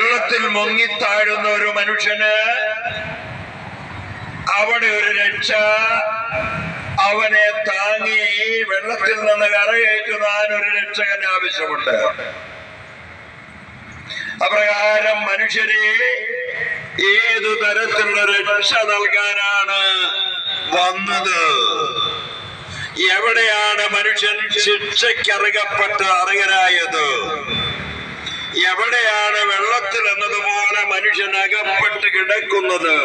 വെള്ളത്തിൽ മുങ്ങിത്താഴുന്ന ഒരു മനുഷ്യന് അവിടെ ഒരു രക്ഷ, അവനെ താങ്ങി വെള്ളത്തിൽ നിന്ന് കരകയറ്റുവാൻ ഒരു രക്ഷകൻ ആവശ്യമുണ്ട്. അപ്രകാരം മനുഷ്യരെ ഏതു തരത്തിലുള്ള രക്ഷ നൽകാനാണ് വന്നത്? എവിടെയാണ് മനുഷ്യൻ ശിക്ഷയ്ക്കറുകപ്പെട്ട അർഹനായത്? എവിടെയാണ് വെള്ളത്തിൽ എന്നതുപോലെ മനുഷ്യൻ അകപ്പെട്ട് കിടക്കുന്നത്?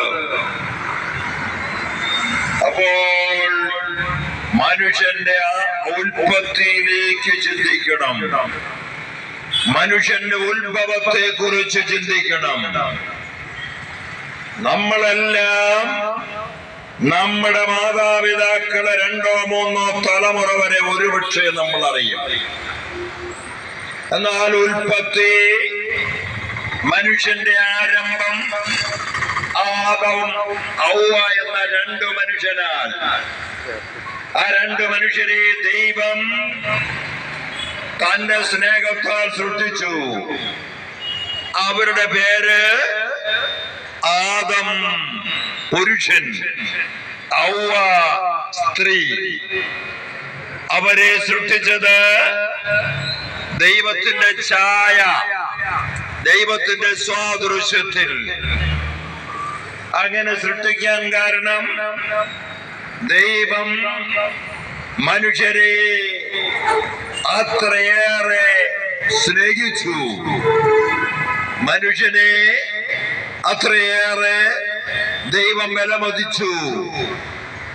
അപ്പോൾ മനുഷ്യന്റെ ആ ഉൽപ്പത്തിയിലേക്ക് ചിന്തിക്കണം, മനുഷ്യന്റെ ഉത്ഭവത്തെ കുറിച്ച് ചിന്തിക്കണം. നമ്മളെല്ലാം നമ്മുടെ മാതാപിതാക്കളെ 2 3 തലമുറ വരെ ഒരുപക്ഷെ നമ്മൾ അറിയും. എന്നാൽ ഉൽപ്പത്തി, മനുഷ്യന്റെ ആരംഭം ആദം ഹവ്വ എന്ന 2 മനുഷ്യനാൽ. ആ 2 മനുഷ്യരെ ദൈവം തന്റെ സ്നേഹത്താൽ സൃഷ്ടിച്ചു. അവരുടെ പേര് ആദം പുരുഷൻ, ഹവ്വ സ്ത്രീ. അവരെ സൃഷ്ടിച്ചത് ദൈവത്തിന്റെ ഛായ, ദൈവത്തിന്റെ സാദൃശ്യത്തിൽ. അങ്ങനെ സൃഷ്ടിക്കാൻ കാരണം ദൈവം മനുഷ്യരെ അത്രയേറെ സ്നേഹിച്ചു, മനുഷ്യനെ അത്രയേറെ ദൈവം വിലമതിച്ചു.